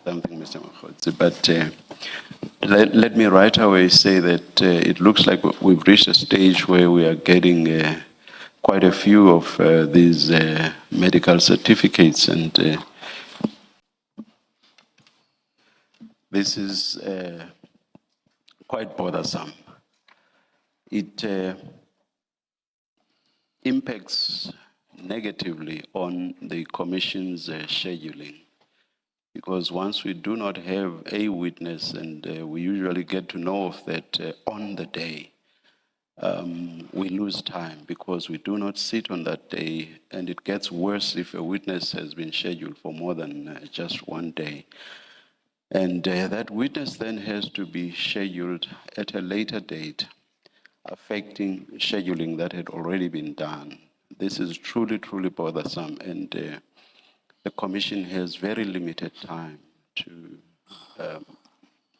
something, Mr. Makhotsi, but let me right away say that it looks like we've reached a stage where we are getting quite a few of these medical certificates, and this is quite bothersome. It impacts negatively on the Commission's scheduling. Because once we do not have a witness, and we usually get to know of that on the day, we lose time because we do not sit on that day, and it gets worse if a witness has been scheduled for more than just one day. And that witness then has to be scheduled at a later date, affecting scheduling that had already been done. This is truly, truly bothersome, and the Commission has very limited time to